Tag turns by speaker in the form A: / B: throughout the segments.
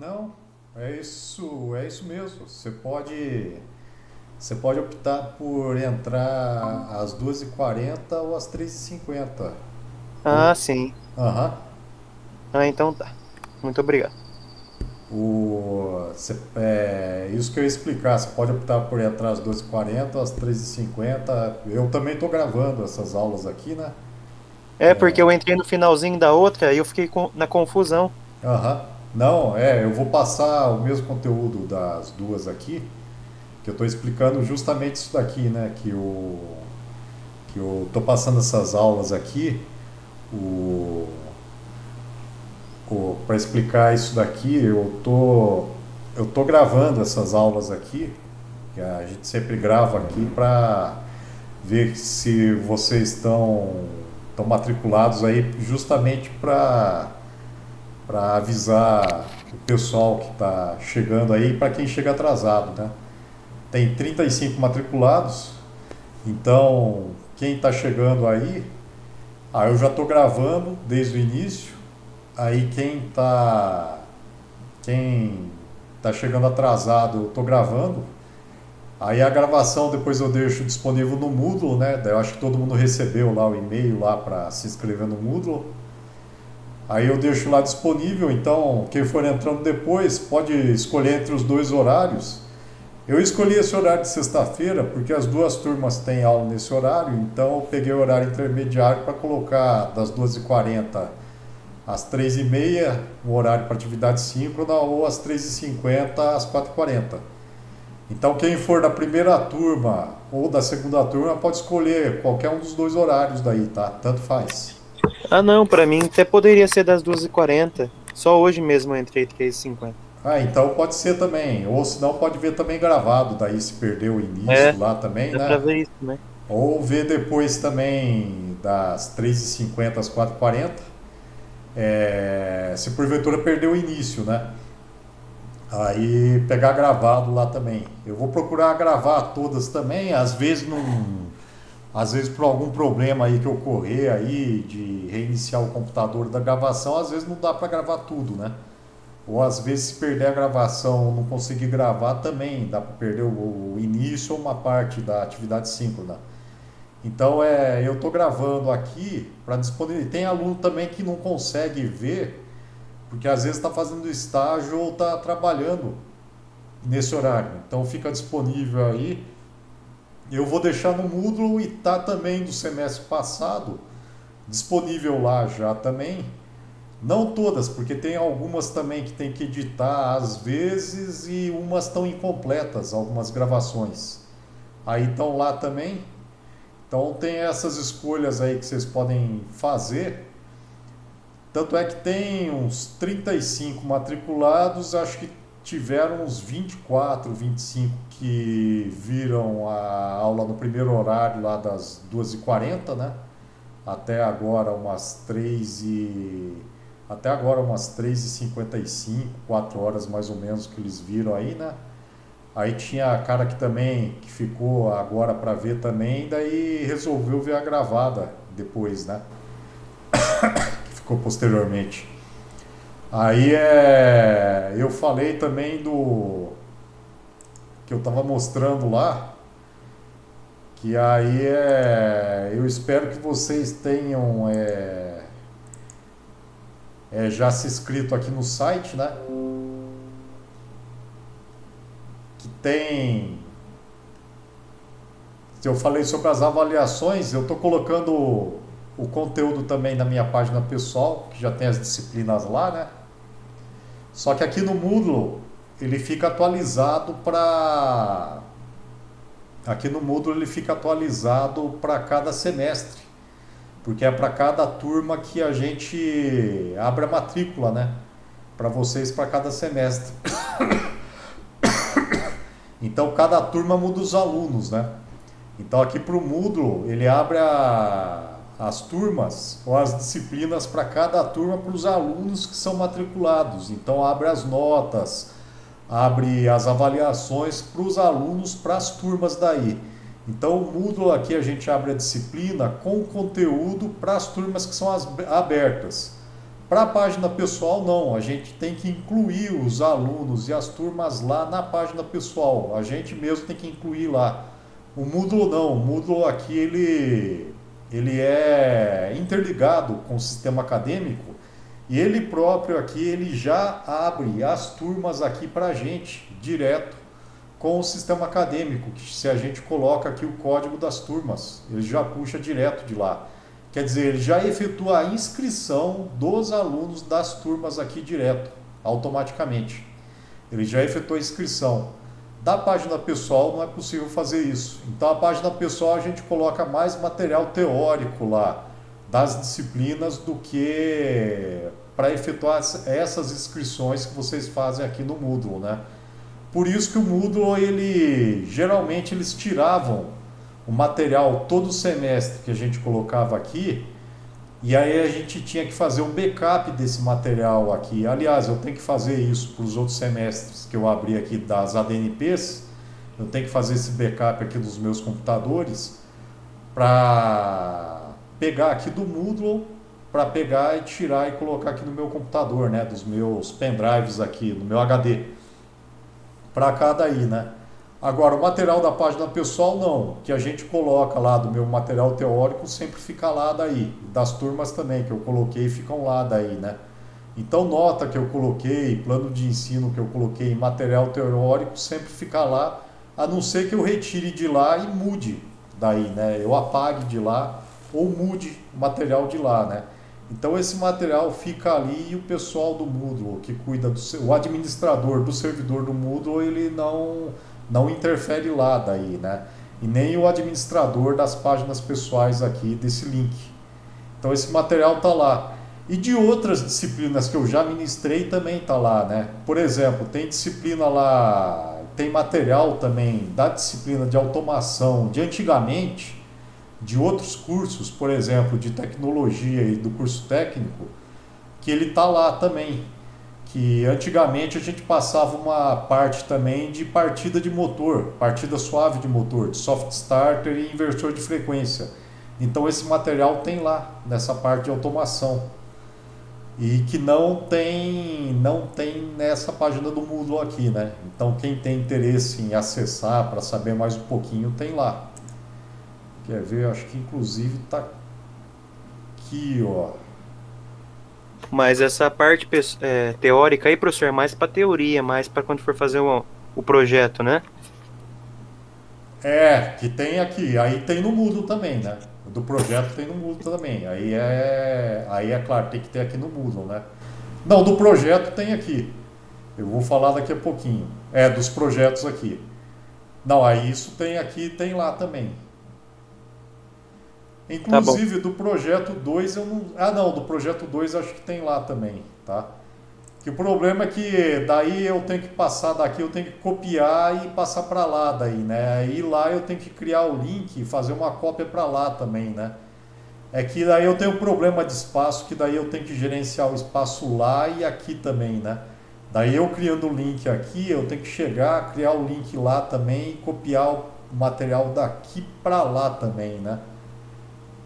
A: Não, é isso mesmo. Você pode optar por entrar às 2h40 ou às 3h50.
B: Ah, sim.
A: Aham.
B: Ah, então tá. Muito obrigado.
A: Isso que eu ia explicar. Você pode optar por entrar às 2h40 ou às 3h50. Eu também estou gravando essas aulas aqui, né?
B: É porque eu entrei no finalzinho da outra e eu fiquei na confusão.
A: Aham. Não, eu vou passar o mesmo conteúdo das duas aqui, que eu estou explicando justamente isso daqui, né? Que eu estou passando essas aulas aqui, o, para explicar isso daqui, eu tô gravando essas aulas aqui, que a gente sempre grava aqui para ver se vocês estão matriculados aí justamente para avisar o pessoal que está chegando aí para quem chega atrasado, né? Tem 35 matriculados, então quem está chegando aí, eu já estou gravando desde o início. Aí quem tá chegando atrasado, eu tô gravando. Aí a gravação depois eu deixo disponível no Moodle, né? Daí eu acho que todo mundo recebeu lá o e-mail lá para se inscrever no Moodle. Aí eu deixo lá disponível, então quem for entrando depois pode escolher entre os dois horários. Eu escolhi esse horário de sexta-feira porque as duas turmas têm aula nesse horário, então eu peguei o horário intermediário para colocar das 2h40 às 3h30, o horário para atividade síncrona, ou às 3h50 às 4h40. Então, quem for da primeira turma ou da segunda turma pode escolher qualquer um dos dois horários daí, tá? Tanto faz.
B: Ah, não, pra mim até poderia ser das 2h40. Só hoje mesmo eu entrei 3h50.
A: Então pode ser também. Ou se não, pode ver também gravado, daí se perdeu o
B: É,
A: início lá também,
B: dá pra
A: né?
B: ver isso, né?
A: Ou ver depois também das 3h50 às 4h40, se porventura perdeu o início, né? Aí pegar gravado lá também. Eu vou procurar gravar todas também, às vezes às vezes por algum problema aí que ocorrer aí de reiniciar o computador da gravação, às vezes não dá para gravar tudo, né? Ou às vezes se perder a gravação, não conseguir gravar também, dá para perder o início ou uma parte da atividade síncrona. Então eu estou gravando aqui para disponibilizar. Tem aluno também que não consegue ver, porque às vezes está fazendo estágio ou está trabalhando nesse horário. Então fica disponível aí. Eu vou deixar no Moodle e tá também do semestre passado disponível lá já também. Não todas, porque tem algumas também que tem que editar às vezes e umas estão incompletas, algumas gravações. Aí estão lá também. Então tem essas escolhas aí que vocês podem fazer. Tanto é que tem uns 35 matriculados, acho que tiveram uns 24, 25 que viram a aula no primeiro horário lá das 2h40, né? Até agora umas 3 e até agora umas 3h55, 4 horas mais ou menos que eles viram aí, né? Aí tinha cara que também que ficou agora para ver também, daí resolveu ver a gravada depois, né? Que ficou posteriormente. Aí eu falei também do que eu estava mostrando lá, que aí eu espero que vocês tenham já se inscrito aqui no site, né? Que tem, se eu falei sobre as avaliações, eu estou colocando o conteúdo também na minha página pessoal, que já tem as disciplinas lá, né? Só que aqui no Moodle ele fica atualizado para aqui no Moodle ele fica atualizado para cada semestre, porque é para cada turma que a gente abre a matrícula, né? Para vocês para cada semestre. Então cada turma muda os alunos, né? Então aqui para o Moodle ele abre as turmas ou as disciplinas para cada turma para os alunos que são matriculados. Então abre as notas, abre as avaliações para os alunos, para as turmas daí. Então o Moodle aqui a gente abre a disciplina com conteúdo para as turmas que são abertas. Para a página pessoal, não. A gente tem que incluir os alunos e as turmas lá na página pessoal. A gente mesmo tem que incluir lá. O Moodle não. O Moodle aqui, ele é interligado com o sistema acadêmico e ele próprio aqui, ele já abre as turmas aqui para a gente, direto com o sistema acadêmico. Que se a gente coloca aqui o código das turmas, ele já puxa direto de lá. Quer dizer, ele já efetua a inscrição dos alunos das turmas aqui direto, automaticamente. Ele já efetua a inscrição. Da página pessoal não é possível fazer isso. Então a página pessoal a gente coloca mais material teórico lá, das disciplinas, do que para efetuar essas inscrições que vocês fazem aqui no Moodle, né? Por isso que o Moodle, geralmente eles tiravam o material todo semestre que a gente colocava aqui, e aí a gente tinha que fazer um backup desse material aqui. Aliás, eu tenho que fazer isso para os outros semestres que eu abri aqui das ADNPs, eu tenho que fazer esse backup aqui dos meus computadores para pegar aqui do Moodle, para pegar e tirar e colocar aqui no meu computador, né, dos meus pendrives aqui, no meu HD, para cada aí, né. Agora, o material da página pessoal não, que a gente coloca lá do meu material teórico sempre fica lá daí, das turmas também que eu coloquei ficam lá daí, né. Então, nota que eu coloquei, plano de ensino que eu coloquei, material teórico sempre fica lá, a não ser que eu retire de lá e mude daí, né, eu apague de lá ou mude o material de lá, né. Então esse material fica ali e o pessoal do Moodle que cuida o administrador do servidor do Moodle, ele não interfere lá daí, né? E nem o administrador das páginas pessoais aqui desse link. Então esse material está lá. E de outras disciplinas que eu já ministrei também está lá, né? Por exemplo, tem disciplina lá, tem material também da disciplina de automação de antigamente, de outros cursos, por exemplo, de tecnologia e do curso técnico, que ele está lá também. Que antigamente a gente passava uma parte também de partida de motor, partida suave de motor, de soft starter e inversor de frequência. Então esse material tem lá, nessa parte de automação. E que não tem nessa página do Moodle aqui, né? Então quem tem interesse em acessar para saber mais um pouquinho, tem lá. Quer ver? Acho que inclusive está aqui, ó.
B: Mas essa parte teórica aí, professor, é mais para teoria, mais para quando for fazer o projeto, né?
A: Que tem aqui. Aí tem no Moodle também, né? Do projeto tem no Moodle também. Aí é claro, tem que ter aqui no Moodle, né? Não, do projeto tem aqui. Eu vou falar daqui a pouquinho. Dos projetos aqui. Não, aí isso tem aqui, tem lá também. Inclusive, tá, do projeto 2 eu não... não, do projeto 2 acho que tem lá também, tá? Que o problema é que daí eu tenho que passar daqui, eu tenho que copiar e passar para lá daí, né? Aí lá eu tenho que criar o link e fazer uma cópia para lá também, né? É que daí eu tenho um problema de espaço, que daí eu tenho que gerenciar o espaço lá e aqui também, né? Daí eu criando o link aqui, eu tenho que chegar, criar o link lá também e copiar o material daqui para lá também, né?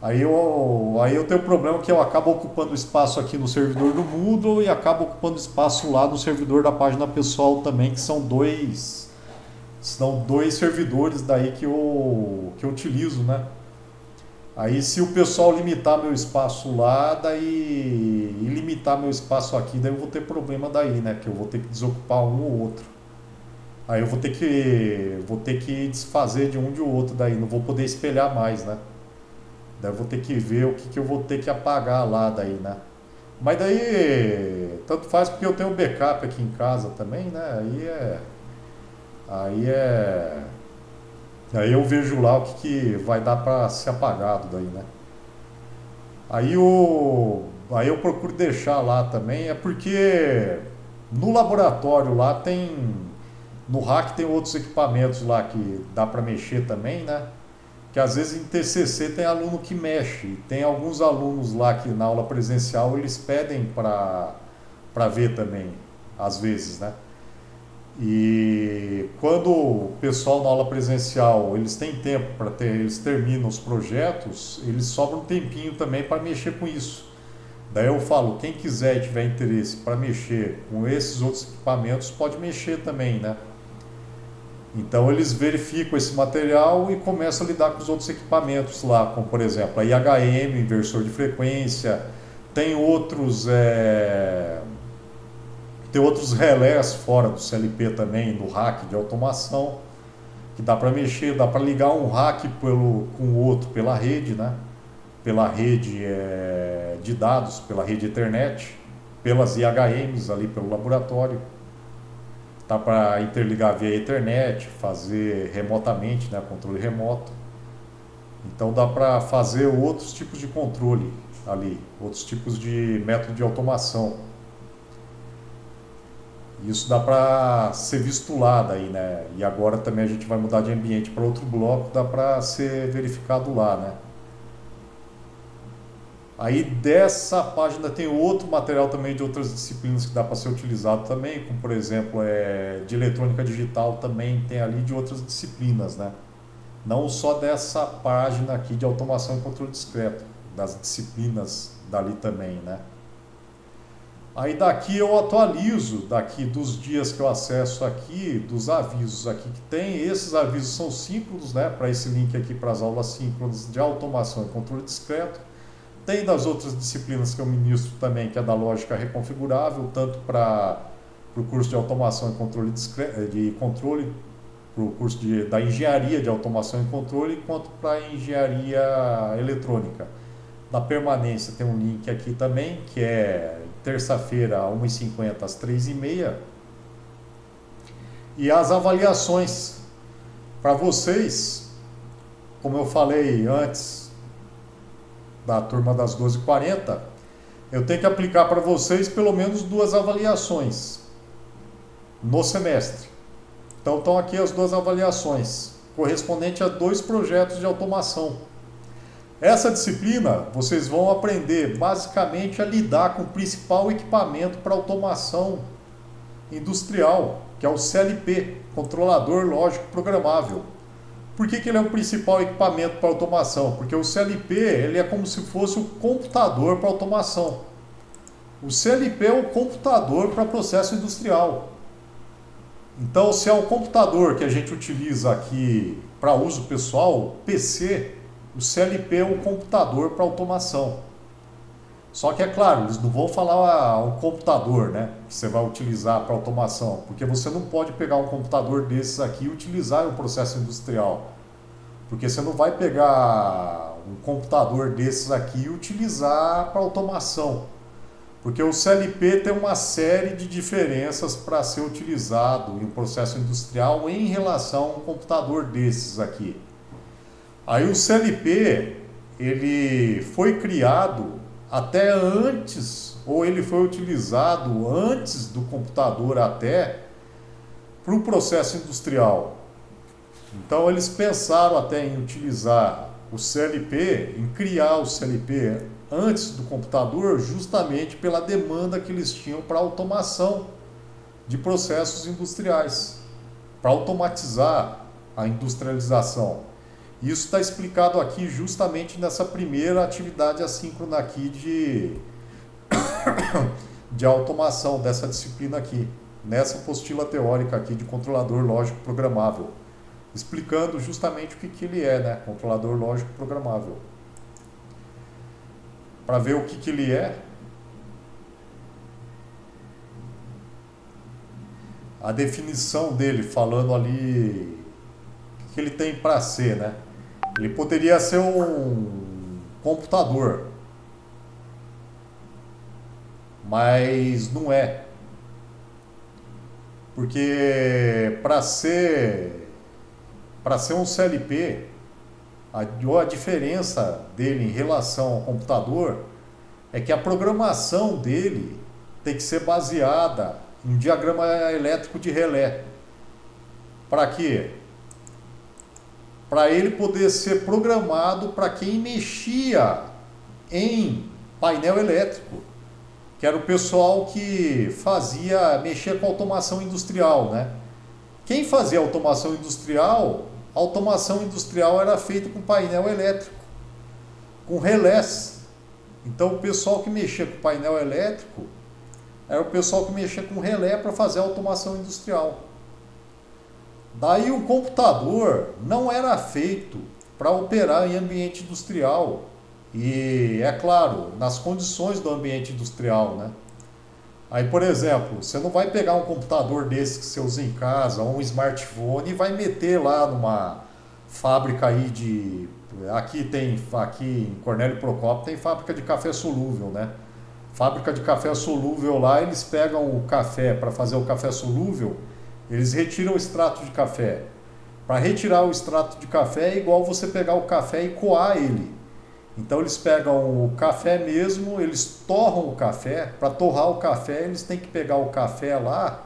A: Aí eu tenho o problema que eu acabo ocupando espaço aqui no servidor do Moodle e acabo ocupando espaço lá no servidor da página pessoal também, que são dois servidores daí que eu utilizo, né? Aí se o pessoal limitar meu espaço lá, daí e limitar meu espaço aqui, daí eu vou ter problema daí, né? Que eu vou ter que desocupar um ou outro. Aí eu vou ter que desfazer de um de outro daí, não vou poder espelhar mais, né? Daí eu vou ter que ver o que eu vou ter que apagar lá daí, né? Mas daí, tanto faz porque eu tenho um backup aqui em casa também, né? Aí eu vejo lá o que vai dar para ser apagado daí, né? Aí eu procuro deixar lá também, é porque no laboratório lá no rack tem outros equipamentos lá que dá para mexer também, né? Que às vezes em TCC tem aluno que mexe, tem alguns alunos lá que na aula presencial eles pedem para ver também, às vezes, né? E quando o pessoal na aula presencial, eles têm tempo eles terminam os projetos, eles sobram um tempinho também para mexer com isso. Daí eu falo, quem quiser e tiver interesse para mexer com esses outros equipamentos, pode mexer também, né? Então eles verificam esse material e começam a lidar com os outros equipamentos lá, como por exemplo a IHM, inversor de frequência, tem outros relés fora do CLP também, do rack de automação, que dá para mexer, dá para ligar um rack com o outro pela rede, né? Pela rede de dados, pela rede Ethernet, pelas IHMs ali pelo laboratório. Dá para interligar via Ethernet, fazer remotamente, né, controle remoto. Então dá para fazer outros tipos de controle ali, outros tipos de método de automação. Isso dá para ser visto lá daí, né? E agora também a gente vai mudar de ambiente para outro bloco, dá para ser verificado lá, né? Aí dessa página tem outro material também de outras disciplinas que dá para ser utilizado também, como por exemplo de eletrônica digital também tem ali de outras disciplinas, né? Não só dessa página aqui de automação e controle discreto, das disciplinas dali também, né? Aí daqui eu atualizo, daqui dos dias que eu acesso aqui, dos avisos aqui que tem, esses avisos são síncronos, né? Para esse link aqui para as aulas síncronas de automação e controle discreto. Tem das outras disciplinas que eu ministro também, que é da lógica reconfigurável, tanto para o curso de automação e controle para o curso da engenharia de automação e controle, quanto para a engenharia eletrônica. Na permanência tem um link aqui também, que é terça-feira, 1h50 às 3h30. E as avaliações para vocês, como eu falei antes, da turma das 12h40, eu tenho que aplicar para vocês pelo menos 2 avaliações no semestre. Então estão aqui as 2 avaliações, correspondente a 2 projetos de automação. Essa disciplina vocês vão aprender basicamente a lidar com o principal equipamento para automação industrial, que é o CLP, Controlador Lógico Programável. Por que ele é o principal equipamento para automação? Porque o CLP ele é como se fosse o computador para automação. O CLP é o computador para processo industrial. Então, se é o computador que a gente utiliza aqui para uso pessoal, PC, o CLP é o computador para automação. Só que é claro, eles não vão falar um computador, né, que você vai utilizar para automação, porque você não pode pegar um computador desses aqui e utilizar em um processo industrial. Porque você não vai pegar um computador desses aqui e utilizar para automação. Porque o CLP tem uma série de diferenças para ser utilizado em um processo industrial em relação a um computador desses aqui. Aí o CLP, ele foi criado até antes, ou ele foi utilizado antes do computador até, para o processo industrial. Então eles pensaram até em utilizar o CLP, em criar o CLP antes do computador, justamente pela demanda que eles tinham para automação de processos industriais, para automatizar a industrialização. Isso está explicado aqui justamente nessa primeira atividade assíncrona aqui de automação dessa disciplina aqui, nessa apostila teórica aqui de controlador lógico programável, explicando justamente o que ele é, né? Controlador lógico programável. Para ver o que ele é, a definição dele, falando ali o que ele tem para ser, né? Ele poderia ser um computador, mas não é. Porque para ser um CLP, a diferença dele em relação ao computador é que a programação dele tem que ser baseada em diagrama elétrico de relé. Para quê? Para ele poder ser programado para quem mexia em painel elétrico, que era o pessoal que mexia com automação industrial, né? Quem fazia automação industrial, a automação industrial era feita com painel elétrico, com relés. Então o pessoal que mexia com painel elétrico era o pessoal que mexia com relé para fazer a automação industrial. Daí o computador não era feito para operar em ambiente industrial. E, é claro, nas condições do ambiente industrial, né? Aí, por exemplo, você não vai pegar um computador desse que você usa em casa, ou um smartphone, e vai meter lá numa fábrica aí de... Aqui em Cornélio Procópio tem fábrica de café solúvel, né? Fábrica de café solúvel lá, eles pegam o café para fazer o café solúvel, eles retiram o extrato de café. Para retirar o extrato de café é igual você pegar o café e coar ele. Então eles pegam o café mesmo, eles torram o café. Para torrar o café, eles têm que pegar o café lá,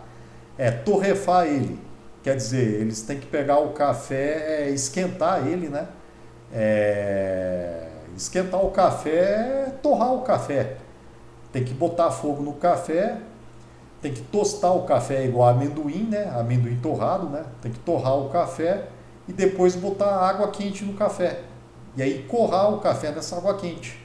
A: torrefar ele. Quer dizer, eles têm que pegar o café, esquentar ele, né? Esquentar o café, torrar o café. Tem que botar fogo no café, tem que tostar o café igual amendoim, né? Amendoim torrado, né? Tem que torrar o café e depois botar água quente no café. E aí coar o café nessa água quente.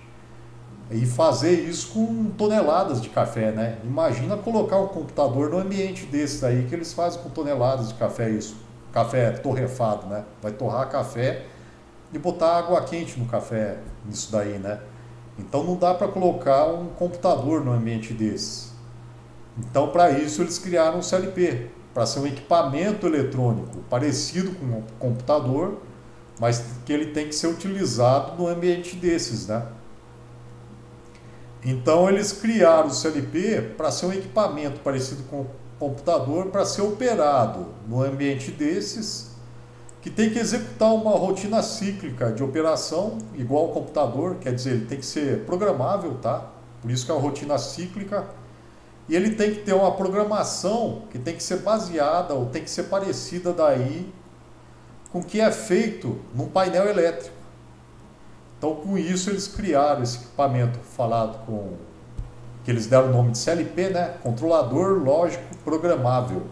A: E fazer isso com toneladas de café, né? Imagina colocar um computador no ambiente desses aí que eles fazem com toneladas de café, isso. Café torrefado, né? Vai torrar café e botar água quente no café, nisso daí, né? Então não dá para colocar um computador no ambiente desses. Então para isso eles criaram o CLP, para ser um equipamento eletrônico parecido com um computador, mas que ele tem que ser utilizado no ambiente desses, né? Então eles criaram o CLP para ser um equipamento parecido com um computador, para ser operado no ambiente desses, que tem que executar uma rotina cíclica de operação igual ao computador, quer dizer, ele tem que ser programável, tá? Por isso que é uma rotina cíclica. E ele tem que ter uma programação que tem que ser baseada ou tem que ser parecida daí com o que é feito num painel elétrico. Então, com isso, eles criaram esse equipamento que eles deram o nome de CLP, né? Controlador Lógico Programável.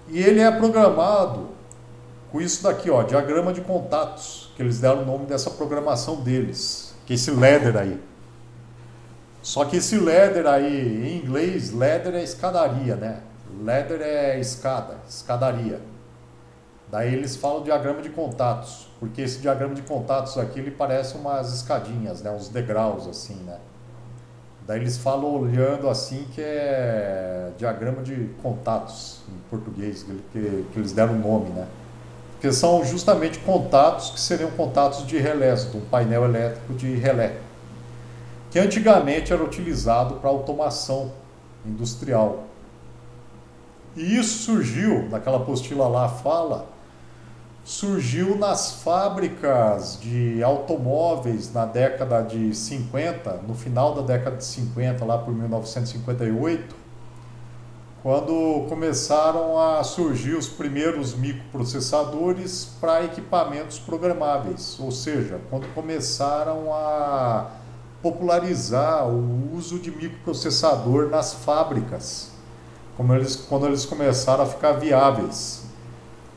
A: E ele é programado com isso daqui, ó, diagrama de contatos, que eles deram o nome dessa programação deles, que é esse ladder aí. Só que esse ladder aí, em inglês, ladder é escadaria, né? Ladder é escadaria. Daí eles falam diagrama de contatos, porque esse diagrama de contatos aqui, ele parece umas escadinhas, né? Uns degraus assim, né? Daí eles falam olhando assim que é diagrama de contatos, em português, que eles deram o nome, né? Porque são justamente contatos que seriam contatos de relés, de um painel elétrico de relé, que antigamente era utilizado para automação industrial. E isso surgiu, naquela apostila lá fala, surgiu nas fábricas de automóveis na década de 50, no final da década de 50, lá por 1958, quando começaram a surgir os primeiros microprocessadores para equipamentos programáveis, ou seja, quando começaram a popularizar o uso de microprocessador nas fábricas, quando eles começaram a ficar viáveis.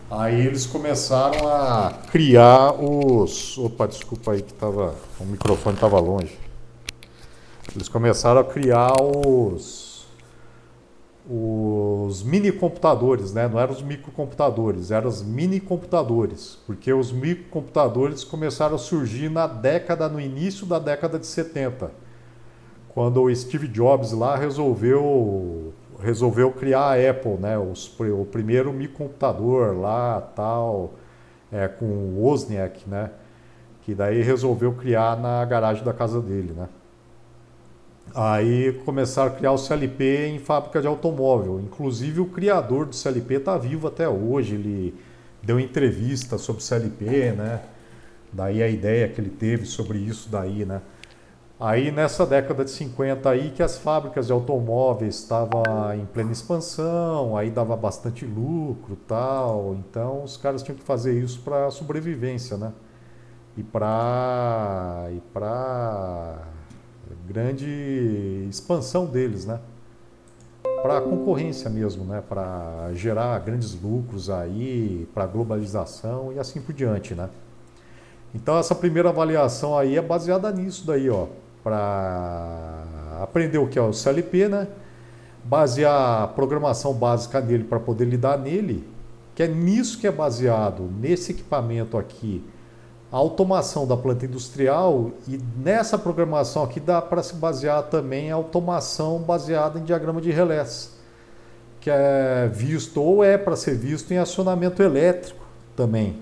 A: Aí eles começaram a criar os... Opa, desculpa aí que o microfone estava longe. Eles começaram a criar os mini-computadores, né? Não eram os microcomputadores, eram os mini-computadores, porque os microcomputadores começaram a surgir no início da década de 70, quando o Steve Jobs lá resolveu criar a Apple, né? O primeiro microcomputador lá, tal, com o Wozniak, né? Que daí resolveu criar na garagem da casa dele, né? Aí começaram a criar o CLP em fábrica de automóvel. Inclusive o criador do CLP está vivo até hoje. Ele deu entrevista sobre o CLP, né? Daí a ideia que ele teve sobre isso daí, né? Aí nessa década de 50 aí que as fábricas de automóveis estavam em plena expansão, aí dava bastante lucro, tal. Então os caras tinham que fazer isso para sobrevivência, né? E para grande expansão deles, né? Para a concorrência mesmo, né? Para gerar grandes lucros aí, para globalização e assim por diante, né? Então essa primeira avaliação aí é baseada nisso daí, ó. para aprender o que é o CLP, né? Basear a programação básica nele para poder lidar nele, que é nisso que é baseado, nesse equipamento aqui, a automação da planta industrial, e nessa programação aqui dá para se basear também a automação baseada em diagrama de relés, que é visto ou é para ser visto em acionamento elétrico também.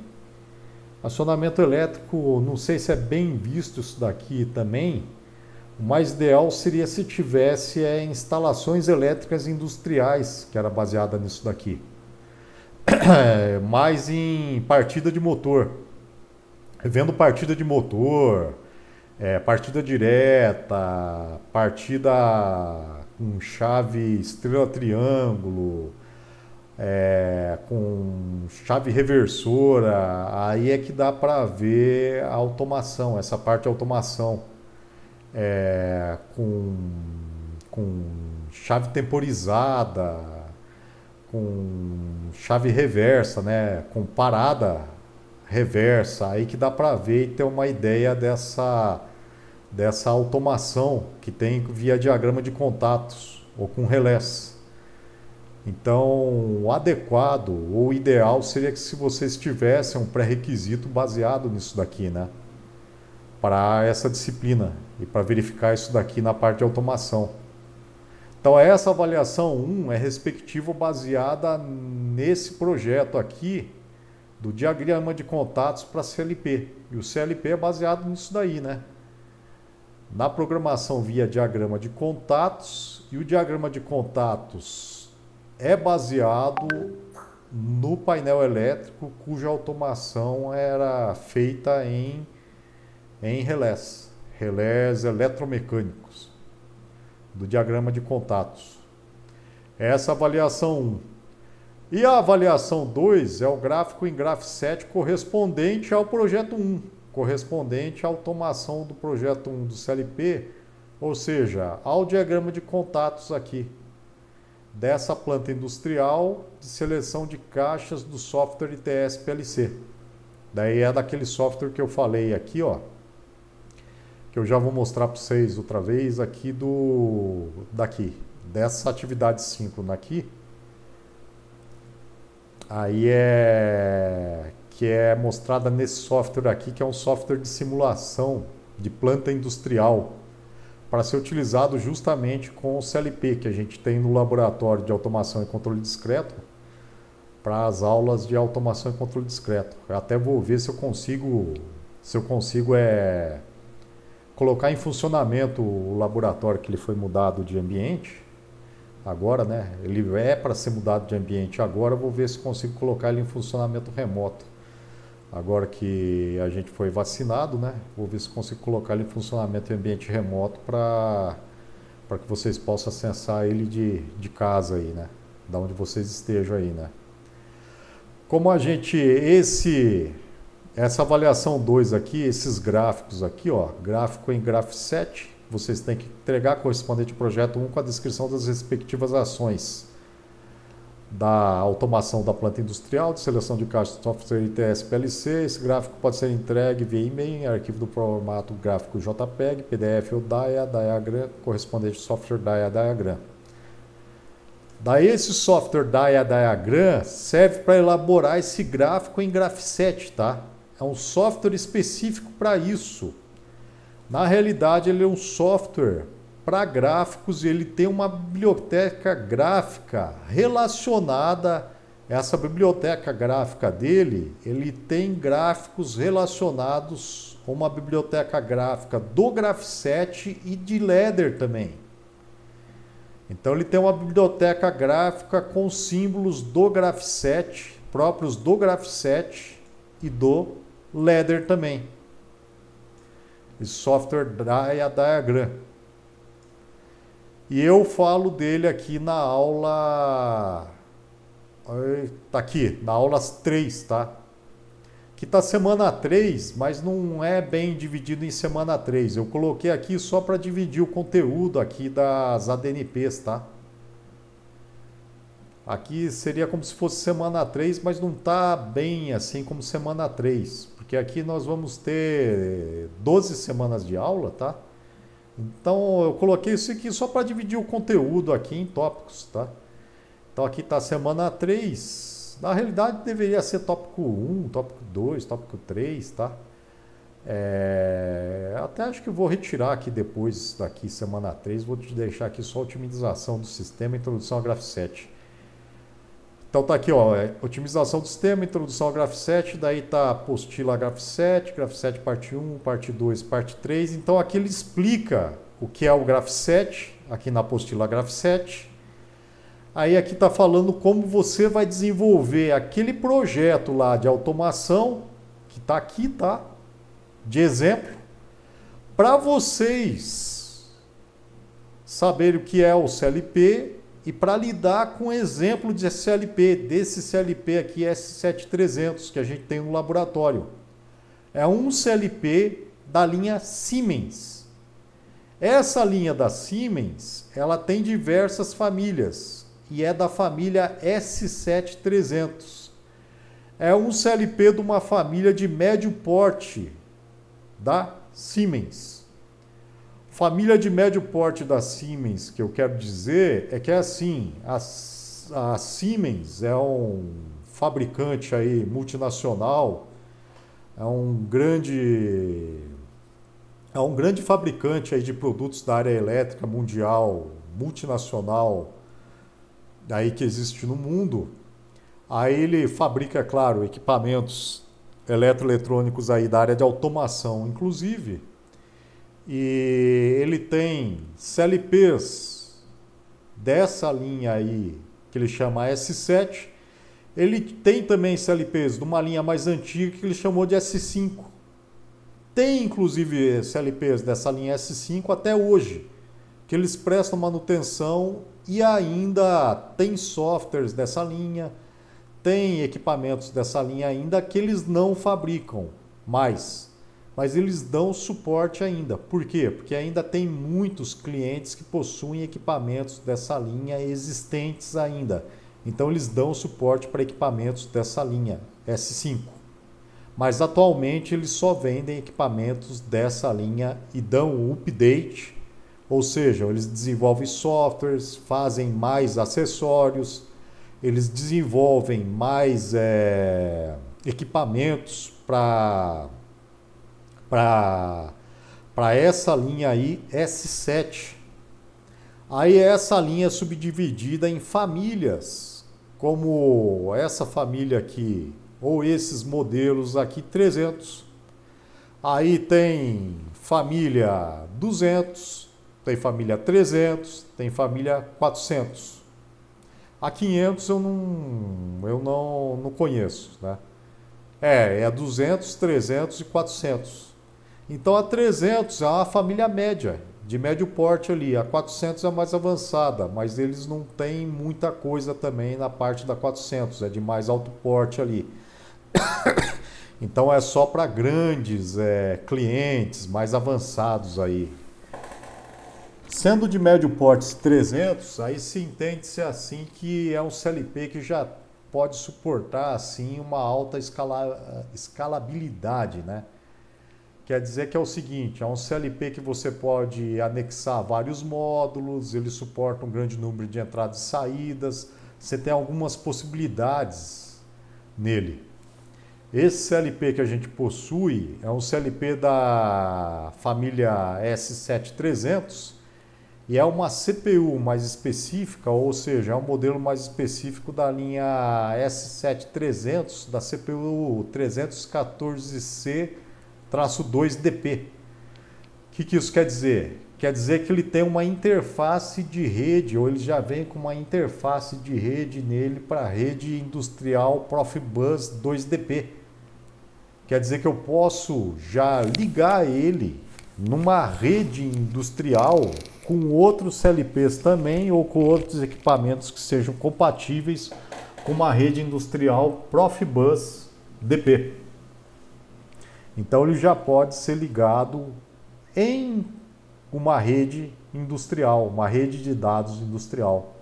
A: Acionamento elétrico, não sei se é bem visto isso daqui também. O mais ideal seria se tivesse instalações elétricas industriais, que era baseada nisso daqui. Mais em partida de motor. Vendo partida de motor, partida direta, partida com chave estrela-triângulo, com chave reversora, aí é que dá para ver a automação, essa parte de automação. Com chave temporizada, com chave reversa, né? Com parada reversa, aí que dá para ver e ter uma ideia dessa automação que tem via diagrama de contatos ou com relés. Então, o adequado ou ideal seria que se vocês tivessem um pré-requisito baseado nisso daqui, né? Para essa disciplina e para verificar isso daqui na parte de automação. Então, essa avaliação 1 é respectiva baseada nesse projeto aqui do diagrama de contatos para CLP. E o CLP é baseado nisso daí, né? Na programação via diagrama de contatos, e o diagrama de contatos é baseado no painel elétrico cuja automação era feita em relés eletromecânicos do diagrama de contatos. Essa é a avaliação 1. E a avaliação 2 é o gráfico em Graph7 correspondente ao projeto 1, correspondente à automação do projeto 1 do CLP, ou seja, ao diagrama de contatos aqui, dessa planta industrial de seleção de caixas do software ITS PLC. Daí é daquele software que eu falei aqui, ó, que eu já vou mostrar para vocês outra vez aqui dessa atividade síncrona aqui. Aí que é mostrada nesse software aqui, que é um software de simulação de planta industrial, para ser utilizado justamente com o CLP que a gente tem no laboratório de automação e controle discreto, para as aulas de automação e controle discreto. Eu até vou ver se eu consigo colocar em funcionamento o laboratório, que ele foi mudado de ambiente agora, né? Ele é para ser mudado de ambiente agora. Eu vou ver se consigo colocar ele em funcionamento remoto agora que a gente foi vacinado, né? Vou ver se consigo colocar ele em funcionamento em ambiente remoto para que vocês possam acessar ele de casa aí, né? Da onde vocês estejam aí, né? Como essa avaliação 2 aqui, esses gráficos aqui, ó, gráfico em Graph7, vocês têm que entregar correspondente ao projeto 1 com a descrição das respectivas ações da automação da planta industrial, de seleção de caixas de software ITS PLC. Esse gráfico pode ser entregue via e-mail em arquivo do formato gráfico JPEG, PDF ou DAIA, Diagram, correspondente ao software DAIA Diagram. Daí esse software DAIA Diagram serve para elaborar esse gráfico em Graph7, tá? É um software específico para isso. Na realidade, ele é um software para gráficos e ele tem uma biblioteca gráfica relacionada. Essa biblioteca gráfica dele, ele tem gráficos relacionados com uma biblioteca gráfica do Graph7 e de Ladder também. Então ele tem uma biblioteca gráfica com símbolos do Graph7, próprios do Graph7 e do Ladder também. Esse software DAIA Diagram. E eu falo dele aqui na aula... Tá aqui, na aula 3, tá? Que tá semana 3, mas não é bem dividido em semana 3. Eu coloquei aqui só para dividir o conteúdo aqui das ADNPs, tá? Aqui seria como se fosse semana 3, mas não tá bem assim como semana 3. Porque aqui nós vamos ter 12 semanas de aula, tá? Então eu coloquei isso aqui só para dividir o conteúdo aqui em tópicos, tá? Então aqui está a semana 3. Na realidade deveria ser tópico 1, tópico 2, tópico 3, tá? Até acho que eu vou retirar aqui depois daqui, semana 3, vou te deixar aqui só otimização do sistema, introdução a Graph 7. Então tá aqui, ó, otimização do sistema, introdução ao Graph 7, daí tá apostila Graph 7 parte 1, parte 2, parte 3. Então aqui ele explica o que é o Graph 7, aqui na apostila Graph 7. Aí aqui tá falando como você vai desenvolver aquele projeto lá de automação, que tá aqui, tá? De exemplo, para vocês saberem o que é o CLP e para lidar com o exemplo de CLP, desse CLP aqui S7300 que a gente tem no laboratório. É um CLP da linha Siemens. Essa linha da Siemens, ela tem diversas famílias e é da família S7300. É um CLP de uma família de médio porte da Siemens. Família de médio porte da Siemens, que eu quero dizer, é que é assim, a Siemens é um fabricante aí multinacional, é um grande fabricante aí de produtos da área elétrica mundial, multinacional, aí que existe no mundo. Aí ele fabrica, claro, equipamentos eletroeletrônicos aí da área de automação, inclusive. E ele tem CLPs dessa linha aí, que ele chama S7. Ele tem também CLPs de uma linha mais antiga que ele chamou de S5. Tem inclusive CLPs dessa linha S5 até hoje, que eles prestam manutenção e ainda tem softwares dessa linha, tem equipamentos dessa linha ainda que eles não fabricam mais. Mas eles dão suporte ainda. Por quê? Porque ainda tem muitos clientes que possuem equipamentos dessa linha existentes ainda. Então eles dão suporte para equipamentos dessa linha S5. Mas atualmente eles só vendem equipamentos dessa linha e dão update, ou seja, eles desenvolvem softwares, fazem mais acessórios, eles desenvolvem mais equipamentos para essa linha aí S7. Aí essa linha é subdividida em famílias, como essa família aqui, ou esses modelos aqui 300. Aí tem família 200, tem família 300, tem família 400. A 500 eu não conheço, né? É 200, 300 e 400. Então a 300 é uma família média, de médio porte ali. A 400 é mais avançada, mas eles não têm muita coisa também na parte da 400, é de mais alto porte ali. Então é só para grandes clientes, mais avançados aí. Sendo de médio porte 300, aí se entende-se assim que é um CLP que já pode suportar assim uma alta escalabilidade, né? Quer dizer que é o seguinte, é um CLP que você pode anexar vários módulos, ele suporta um grande número de entradas e saídas, você tem algumas possibilidades nele. Esse CLP que a gente possui é um CLP da família S7300 e é uma CPU mais específica, ou seja, é um modelo mais específico da linha S7300, da CPU 314C-2DP. O que isso quer dizer? Quer dizer que ele tem uma interface de rede, ou ele já vem com uma interface de rede nele para a rede industrial Profibus 2DP. Quer dizer que eu posso já ligar ele numa rede industrial com outros CLPs também, ou com outros equipamentos que sejam compatíveis com uma rede industrial Profibus DP. Então ele já pode ser ligado em uma rede industrial, uma rede de dados industrial.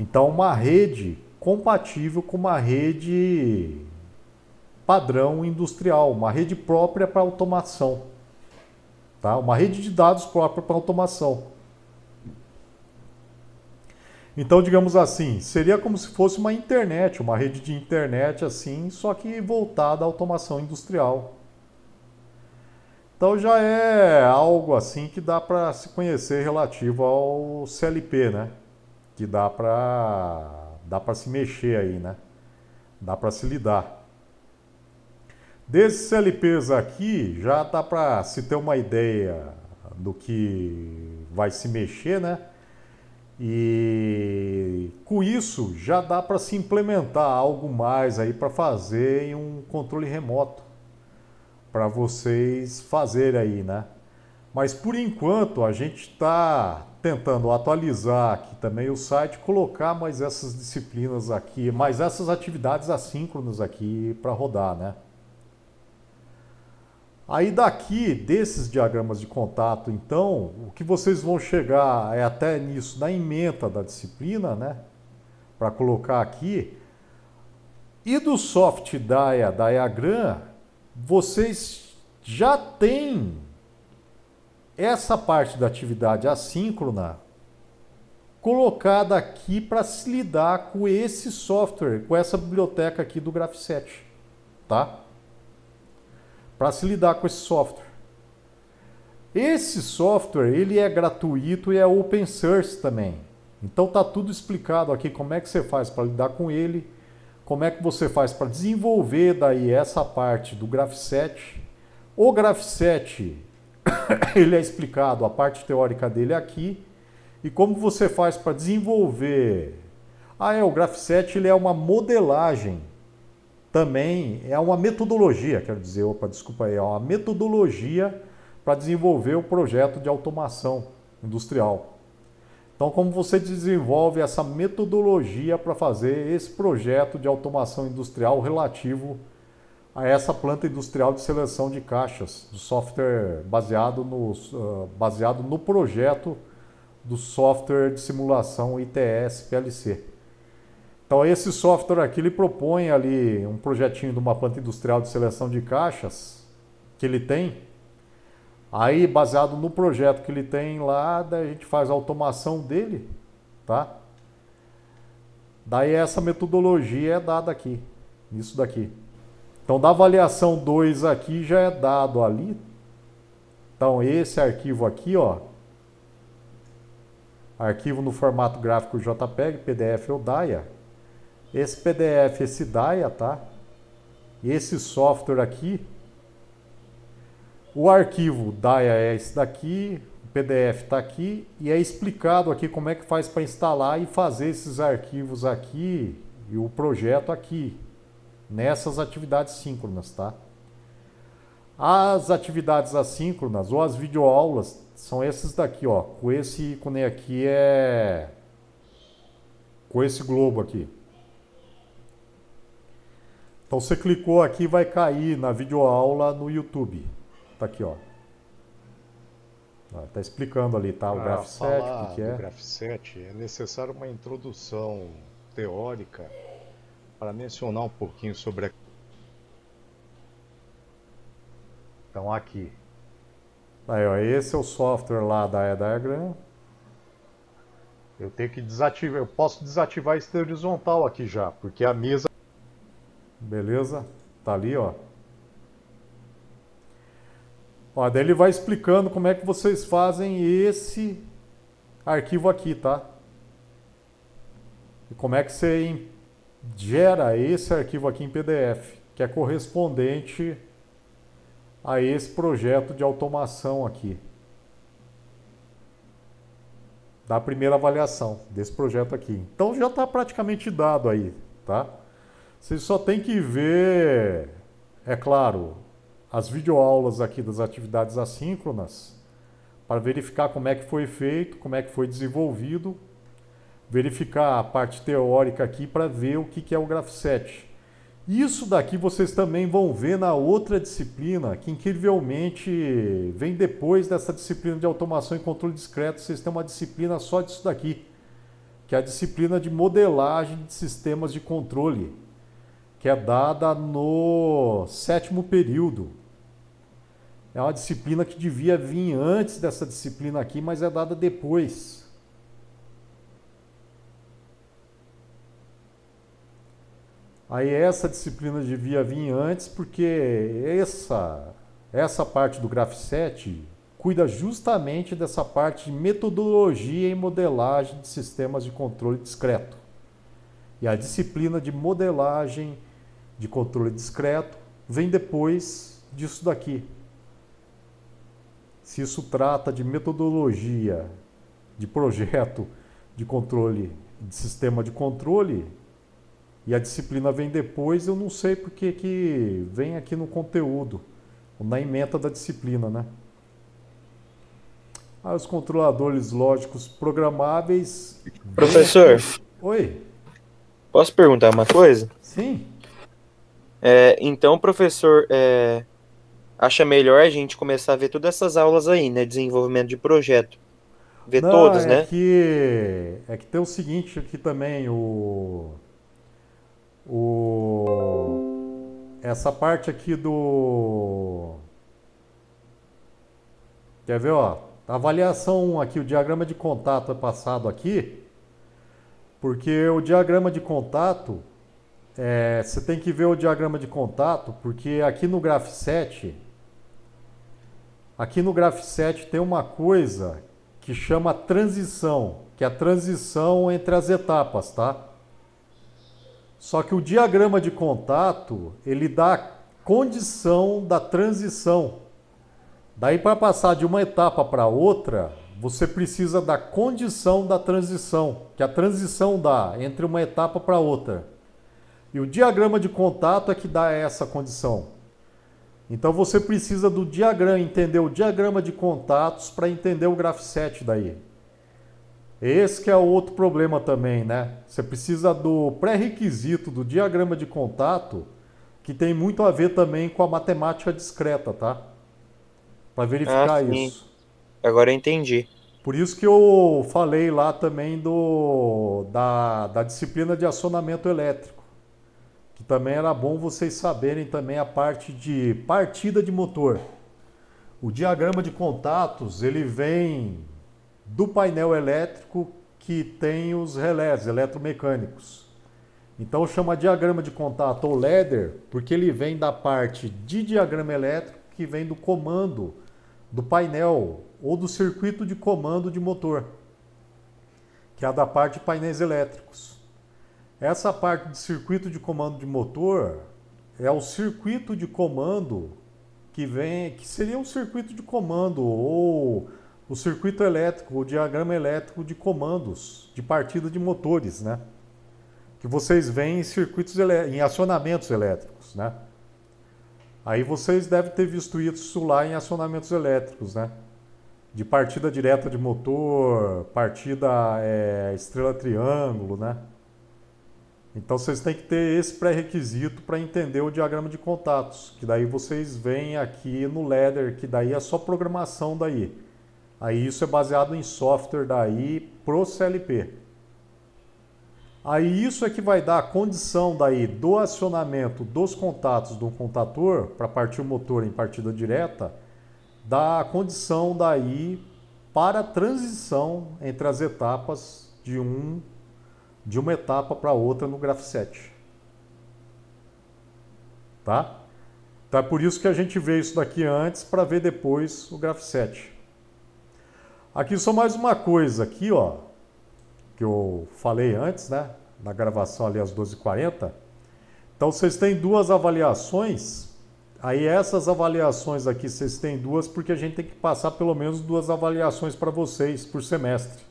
A: Então uma rede compatível com uma rede padrão industrial, uma rede própria para automação. tá? Uma rede de dados própria para automação. Então, digamos assim, seria como se fosse uma internet, uma rede de internet assim, só que voltada à automação industrial. Então já é algo assim que dá para se conhecer relativo ao CLP, né? Que dá para se mexer aí, né? Dá para se lidar. Desses CLPs aqui, já dá para se ter uma ideia do que vai se mexer, né? E com isso já dá para se implementar algo mais aí para fazer em um controle remoto, para vocês fazerem aí, né? Mas por enquanto a gente está tentando atualizar aqui também o site, colocar mais essas disciplinas aqui, mais essas atividades assíncronas aqui para rodar, né? Aí daqui, desses diagramas de contato, então, o que vocês vão chegar é até nisso, na ementa da disciplina, né? Para colocar aqui. E do Soft Diagram, vocês já têm essa parte da atividade assíncrona colocada aqui para se lidar com esse software, com essa biblioteca aqui do Graph7, tá? Para se lidar com esse software. Esse software, ele é gratuito e é open source também. Então tá tudo explicado aqui como é que você faz para lidar com ele, como é que você faz para desenvolver daí essa parte do Graph7. O Graph7, ele é explicado, a parte teórica dele aqui, e como você faz para desenvolver. O Graph7 ele é uma modelagem. Também é uma metodologia, quero dizer, desculpa aí, é uma metodologia para desenvolver o projeto de automação industrial. Então, como você desenvolve essa metodologia para fazer esse projeto de automação industrial relativo a essa planta industrial de seleção de caixas, do software baseado no projeto do software de simulação ITS PLC. Então esse software aqui ele propõe ali um projetinho de uma planta industrial de seleção de caixas que ele tem. Aí baseado no projeto que ele tem lá, daí a gente faz a automação dele, tá? Daí essa metodologia é dada aqui, nisso daqui. Então da avaliação 2 aqui já é dado ali. Então esse arquivo aqui, ó, arquivo no formato gráfico JPEG, PDF ou DAIA. Esse PDF, esse DAIA, tá? Esse software aqui, o arquivo DAIA é esse daqui, o PDF está aqui e é explicado aqui como é que faz para instalar e fazer esses arquivos aqui e o projeto aqui, nessas atividades síncronas, tá? As atividades assíncronas ou as videoaulas são esses daqui, ó, com esse ícone aqui com esse globo aqui. Então você clicou aqui vai cair na videoaula no YouTube. Tá aqui, ó. Tá explicando ali, tá? O Graph7, o que é.
C: O Graph7 é necessário uma introdução teórica para mencionar um pouquinho sobre a...
A: Então aqui. Aí, ó, esse é o software lá da Diagram. Eu tenho que desativar, eu posso desativar esse horizontal aqui já, porque a mesa... Beleza? Tá ali, ó. Ó, daí ele vai explicando como é que vocês fazem esse arquivo aqui, tá? E como é que você gera esse arquivo aqui em PDF, que é correspondente a esse projeto de automação aqui. Da primeira avaliação desse projeto aqui. Então já está praticamente dado aí, tá? Vocês só tem que ver, é claro, as videoaulas aqui das atividades assíncronas para verificar como é que foi feito, como é que foi desenvolvido, verificar a parte teórica aqui para ver o que é o Graph7. Isso daqui vocês também vão ver na outra disciplina, que incrivelmente vem depois dessa disciplina de automação e controle discreto. Vocês têm uma disciplina só disso daqui, que é a disciplina de modelagem de sistemas de controle, que é dada no 7º período. É uma disciplina que devia vir antes dessa disciplina aqui, mas é dada depois. Aí essa disciplina devia vir antes, porque essa parte do Graph 7 cuida justamente dessa parte de metodologia e modelagem de sistemas de controle discreto. E a disciplina de modelagem de controle discreto vem depois disso daqui. Se isso trata de metodologia de projeto de controle, de sistema de controle, e a disciplina vem depois, eu não sei porque que vem aqui no conteúdo, na ementa da disciplina, né? Os controladores lógicos programáveis...
B: Professor,
A: Oi?
B: posso perguntar uma coisa?
A: Sim.
B: Então, professor, acha melhor a gente começar a ver todas essas aulas aí, né? Desenvolvimento de projeto. Ver
A: Não,
B: todas, né?
A: É que tem o seguinte aqui também, essa parte aqui do... Quer ver, ó? A avaliação 1 aqui, o diagrama de contato é passado aqui, porque o diagrama de contato, você tem que ver o diagrama de contato, porque aqui no Graph 7 tem uma coisa que chama transição, que é a transição entre as etapas, tá? Só que o diagrama de contato, ele dá a condição da transição. Daí, para passar de uma etapa para outra, você precisa da condição da transição, que a transição dá entre uma etapa para outra. E o diagrama de contato é que dá essa condição. Então você precisa do diagrama, entender o diagrama de contatos para entender o Graph 7 daí. Esse que é o outro problema também, né? Você precisa do pré-requisito do diagrama de contato, que tem muito a ver também com a matemática discreta, tá? Para verificar isso.
B: Agora eu entendi.
A: Por isso que eu falei lá também da disciplina de acionamento elétrico, que também era bom vocês saberem também a parte de partida de motor. O diagrama de contatos, ele vem do painel elétrico que tem os relés eletromecânicos. Então chama diagrama de contato ou ladder, porque ele vem da parte de diagrama elétrico que vem do comando do painel ou do circuito de comando de motor, que é a da parte de painéis elétricos. Essa parte de circuito de comando de motor é o circuito de comando que seria um circuito de comando ou o circuito elétrico, o diagrama elétrico de comandos de partida de motores, né? Que vocês veem em circuitos em acionamentos elétricos, né? Aí vocês devem ter visto isso lá em acionamentos elétricos, né? De partida direta de motor, partida estrela-triângulo, né? Então vocês têm que ter esse pré-requisito para entender o diagrama de contatos, que daí vocês veem aqui no ladder, que daí é só programação daí. Aí isso é baseado em software daí pro CLP. Aí isso é que vai dar a condição daí do acionamento dos contatos do contator para partir o motor em partida direta, dá a condição daí para a transição entre as etapas de uma etapa para outra no Graph 7. Tá? Então é por isso que a gente vê isso daqui antes para ver depois o Graph 7. Aqui só mais uma coisa aqui, ó, que eu falei antes, né, na gravação ali às 12h40. Então vocês têm duas avaliações. Aí essas avaliações aqui vocês têm duas porque a gente tem que passar pelo menos duas avaliações para vocês por semestre.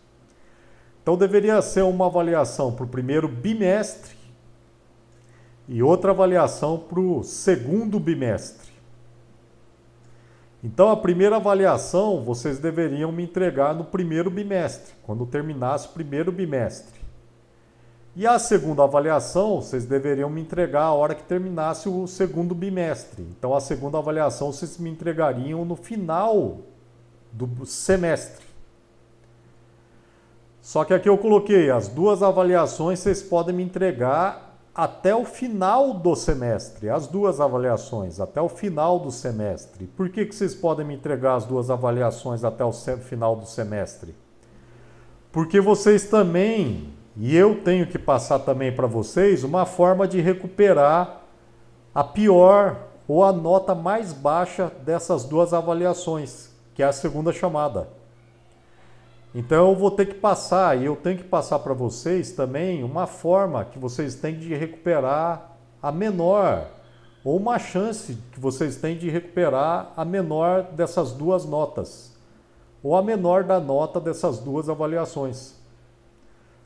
A: Então deveria ser uma avaliação para o primeiro bimestre e outra avaliação para o segundo bimestre. Então a primeira avaliação vocês deveriam me entregar no primeiro bimestre, quando terminasse o primeiro bimestre. E a segunda avaliação vocês deveriam me entregar a hora que terminasse o segundo bimestre. Então a segunda avaliação vocês me entregariam no final do semestre. Só que aqui eu coloquei as duas avaliações vocês podem me entregar até o final do semestre, as duas avaliações, até o final do semestre. Por que vocês podem me entregar as duas avaliações até o final do semestre? Porque vocês também, e eu tenho que passar também para vocês, uma forma de recuperar a pior ou a nota mais baixa dessas duas avaliações, que é a segunda chamada. Então eu vou ter que passar, e eu tenho que passar para vocês também uma forma que vocês têm de recuperar a menor, ou uma chance que vocês têm de recuperar a menor dessas duas notas, ou a menor da nota dessas duas avaliações.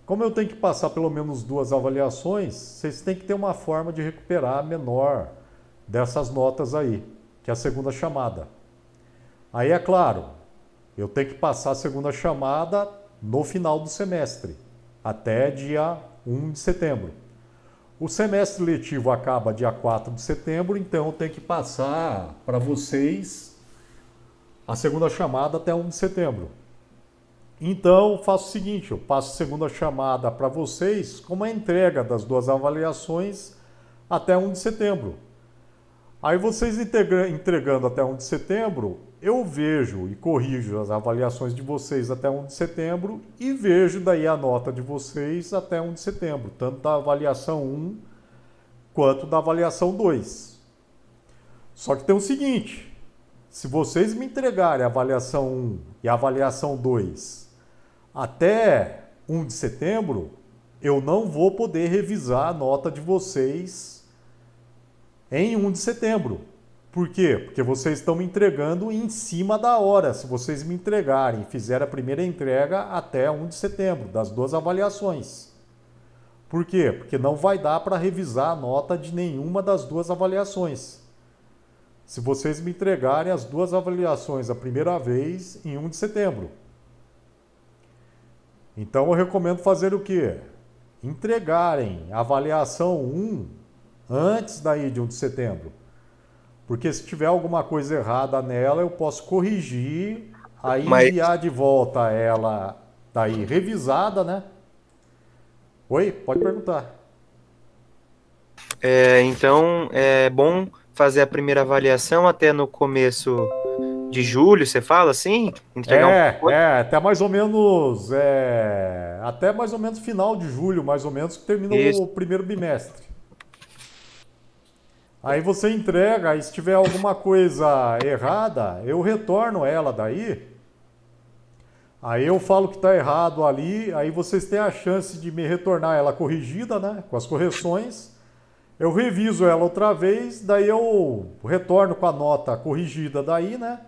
A: Como eu tenho que passar pelo menos duas avaliações, vocês têm que ter uma forma de recuperar a menor dessas notas aí, que é a segunda chamada. Aí é claro, eu tenho que passar a segunda chamada no final do semestre, até dia 1 de setembro. O semestre letivo acaba dia 4 de setembro, então eu tenho que passar para vocês a segunda chamada até 1 de setembro. Então eu faço o seguinte, eu passo a segunda chamada para vocês com a entrega das duas avaliações até 1 de setembro. Aí vocês entregando até 1 de setembro, eu vejo e corrijo as avaliações de vocês até 1 de setembro e vejo daí a nota de vocês até 1 de setembro, tanto da avaliação 1 quanto da avaliação 2. Só que tem o seguinte, se vocês me entregarem a avaliação 1 e a avaliação 2 até 1 de setembro, eu não vou poder revisar a nota de vocês em 1 de setembro. Por quê? Porque vocês estão me entregando em cima da hora. Se vocês me entregarem e fizerem a primeira entrega até 1 de setembro, das duas avaliações. Por quê? Porque não vai dar para revisar a nota de nenhuma das duas avaliações. Se vocês me entregarem as duas avaliações a primeira vez em 1 de setembro. Então eu recomendo fazer o quê? Entregarem a avaliação 1 antes daí de 1 de setembro. Porque se tiver alguma coisa errada nela, eu posso corrigir, aí enviar de volta ela daí revisada, né? Oi, pode perguntar.
B: Então é bom fazer a primeira avaliação até no começo de julho, você fala assim? Entregar
A: até mais ou menos final de julho, mais ou menos, que termina o primeiro bimestre. Aí você entrega, e se tiver alguma coisa errada, eu retorno ela daí. Aí eu falo que está errado ali, aí vocês têm a chance de me retornar ela corrigida, né? Com as correções. Eu reviso ela outra vez, daí eu retorno com a nota corrigida daí, né?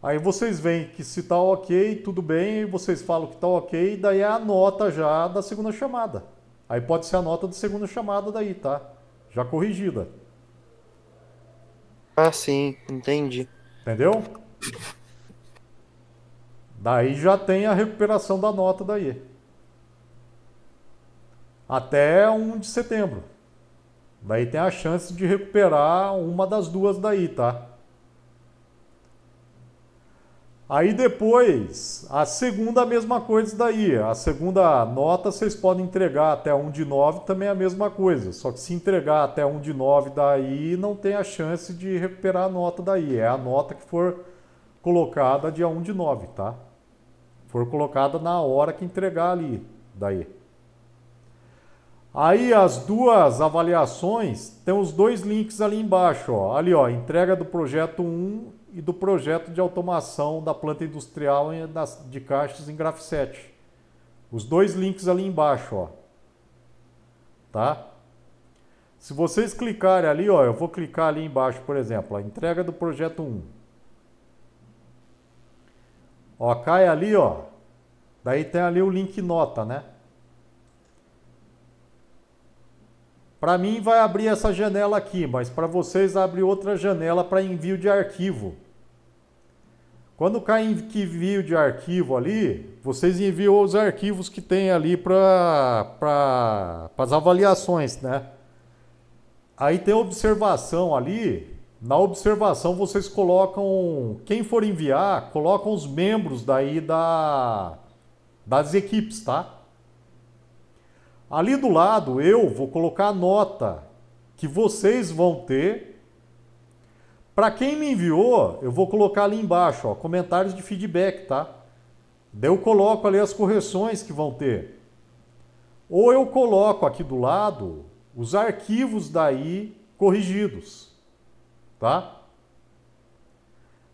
A: Aí vocês veem que se está ok, tudo bem, vocês falam que está ok, daí é a nota já da segunda chamada. Aí pode ser a nota da segunda chamada daí, tá? Já corrigida.
B: Ah, sim, entendi.
A: Entendeu? Daí já tem a recuperação da nota daí. Até 1 de setembro. Daí tem a chance de recuperar uma das duas daí, tá? Aí depois, a segunda a mesma coisa daí. A segunda nota vocês podem entregar até 1 de 9, também é a mesma coisa. Só que se entregar até 1 de 9 daí, não tem a chance de recuperar a nota daí. É a nota que for colocada dia 1 de 9, tá? For colocada na hora que entregar ali, daí. Aí as duas avaliações, tem os dois links ali embaixo, ó. Ali, ó, entrega do projeto 1 e do projeto de automação da planta industrial de caixas em Graph 7. Os dois links ali embaixo, ó. Tá? Se vocês clicarem ali, ó, eu vou clicar ali embaixo, por exemplo, a entrega do projeto 1. Ó, cai ali, ó. Daí tem ali o link nota, né? Para mim vai abrir essa janela aqui, mas para vocês abre outra janela para envio de arquivo. Quando cai envio de arquivo ali, vocês enviam os arquivos que tem ali para as avaliações, né? Aí tem observação ali. Na observação vocês colocam, quem for enviar, colocam os membros daí das equipes, tá? Ali do lado eu vou colocar a nota que vocês vão ter. Para quem me enviou, eu vou colocar ali embaixo, ó, comentários de feedback, tá? Daí eu coloco ali as correções que vão ter. Ou eu coloco aqui do lado os arquivos daí corrigidos, tá?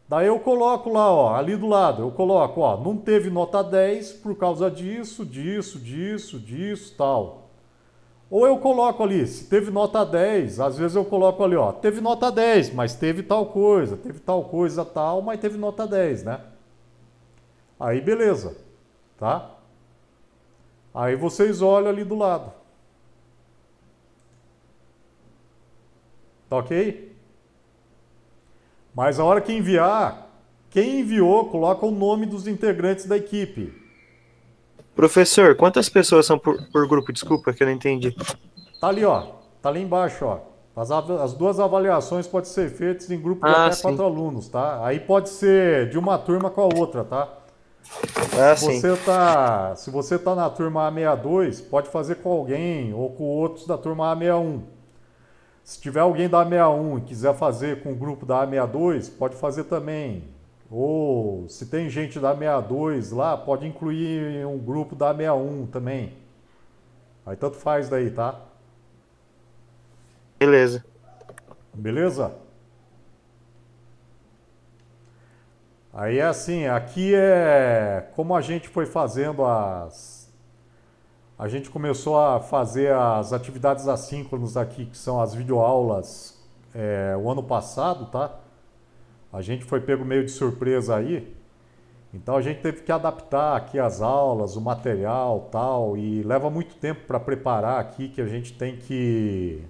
A: Daí eu coloco lá, ó, ali do lado, eu coloco, ó, não teve nota 10 por causa disso, tal. Ou eu coloco ali, se teve nota 10, às vezes eu coloco ali, ó, teve nota 10, mas teve tal coisa, tal, mas teve nota 10, né? Aí beleza, tá? Aí vocês olham ali do lado. Tá ok? Mas a hora que enviar, quem enviou, coloca o nome dos integrantes da equipe.
B: Professor, quantas pessoas são por grupo? Desculpa, que eu não entendi.
A: Tá ali, ó. Tá ali embaixo, ó. As duas avaliações podem ser feitas em grupo de até
B: sim.
A: 4 alunos, tá? Aí pode ser de uma turma com a outra, tá?
B: Sim.
A: Se você tá na turma A62, pode fazer com alguém ou com outros da turma A61. Se tiver alguém da A61 e quiser fazer com o grupo da A62, pode fazer também. Ou se tem gente da A62 lá, pode incluir um grupo da A61 também. Aí tanto faz daí, tá?
B: Beleza.
A: Beleza? Aí é assim, aqui é como a gente foi fazendo a gente começou a fazer as atividades assíncronas aqui, que são as videoaulas, o ano passado, tá? A gente foi pego meio de surpresa aí, então a gente teve que adaptar aqui as aulas, o material, tal, e leva muito tempo para preparar aqui, que a gente tem que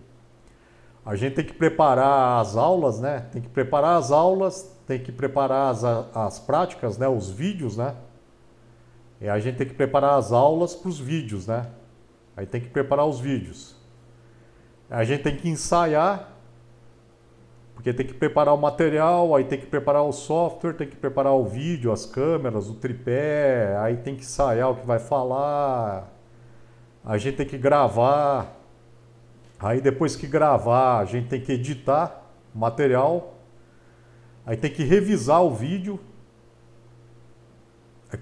A: preparar as aulas, né? Tem que preparar as aulas, tem que preparar as práticas, né? Os vídeos, né? E a gente tem que preparar as aulas para os vídeos, né? Aí tem que preparar os vídeos. A gente tem que ensaiar, porque tem que preparar o material, aí tem que preparar o software, tem que preparar o vídeo, as câmeras, o tripé, aí tem que ensaiar o que vai falar, a gente tem que gravar, aí depois que gravar, a gente tem que editar o material, aí tem que revisar o vídeo.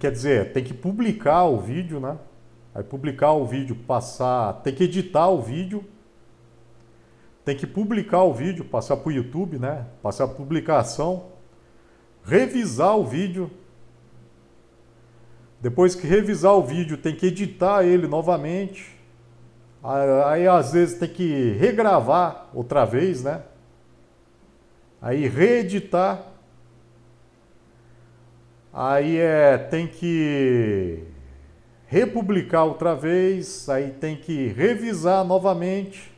A: Quer dizer, tem que publicar o vídeo, né? Aí publicar o vídeo, tem que editar o vídeo, tem que publicar o vídeo, passar para o YouTube, né? Passar a publicação, revisar o vídeo. Depois que revisar o vídeo, tem que editar ele novamente. Aí às vezes tem que regravar outra vez, né? Aí reeditar. Aí tem que republicar outra vez, aí tem que revisar novamente.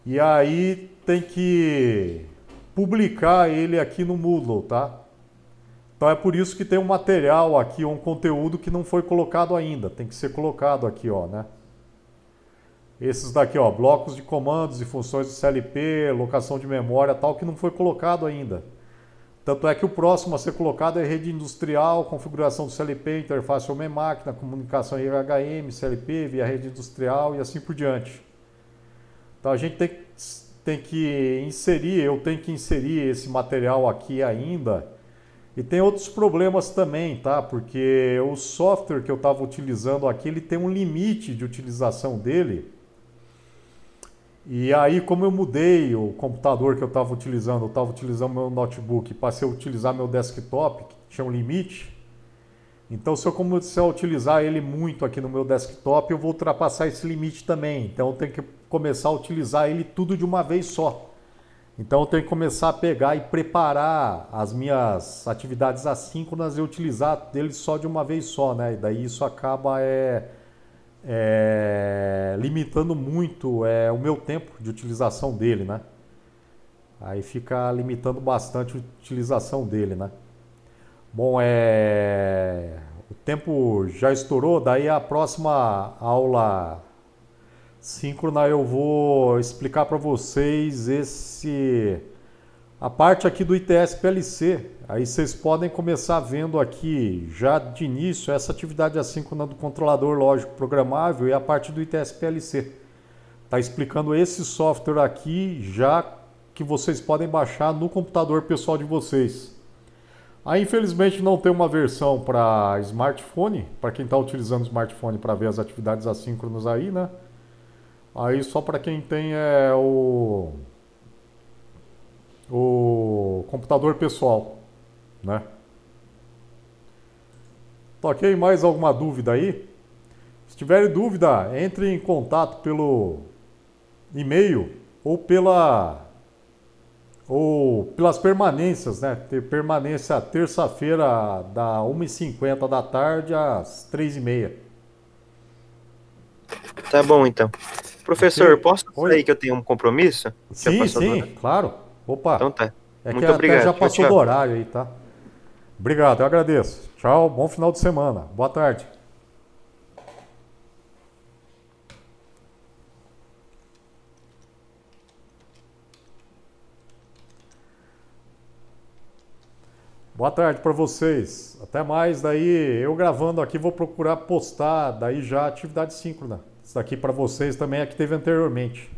A: E aí tem que publicar ele aqui no Moodle, tá? Então é por isso que tem um material aqui, um conteúdo que não foi colocado ainda, tem que ser colocado aqui, ó, né? Esses daqui, ó, blocos de comandos e funções do CLP, locação de memória, tal, que não foi colocado ainda. Tanto é que o próximo a ser colocado é rede industrial, configuração do CLP, interface homem-máquina, comunicação IHM, CLP, via rede industrial e assim por diante. Então a gente tem que inserir, eu tenho que inserir esse material aqui ainda. E tem outros problemas também, tá? Porque o software que eu estava utilizando aqui, ele tem um limite de utilização dele. E aí, como eu mudei o computador que eu estava utilizando meu notebook e passei a utilizar meu desktop, que tinha um limite. Então, se eu começar a utilizar ele muito aqui no meu desktop, eu vou ultrapassar esse limite também. Então, eu tenho que começar a utilizar ele tudo de uma vez só. Então, eu tenho que começar a pegar e preparar as minhas atividades assíncronas e utilizar ele só de uma vez só, né? E daí isso acaba limitando muito o meu tempo de utilização dele, né? Aí fica limitando bastante a utilização dele, né? Bom, o tempo já estourou, daí a próxima aula síncrona eu vou explicar para vocês A parte aqui do ITS PLC, aí vocês podem começar vendo aqui já de início essa atividade assíncrona do controlador lógico programável e a parte do ITS PLC. Está explicando esse software aqui já que vocês podem baixar no computador pessoal de vocês. Aí infelizmente não tem uma versão para smartphone, para quem está utilizando o smartphone para ver as atividades assíncronas aí, né? Aí só para quem tem o computador pessoal, né? Tá ok? Mais alguma dúvida aí? Se tiverem dúvida, entre em contato pelo e-mail ou pelas permanências, né? Ter permanência terça-feira da 1h50 da tarde às 3h30.
B: Tá bom, então. Professor,
A: Ok.
B: posso
A: Oi.
B: sair que eu tenho um compromisso? Já
A: Sim,
B: passou do
A: sim,
B: horário?
A: claro. Opa,
B: Então tá.
A: é que
B: Muito
A: até
B: obrigado.
A: já
B: Tchau,
A: passou
B: tchau.
A: do horário aí, tá? Obrigado, eu agradeço. Tchau, bom final de semana. Boa tarde. Boa tarde para vocês. Até mais. Daí eu gravando aqui vou procurar postar daí já a atividade síncrona. Isso daqui para vocês também é que teve anteriormente.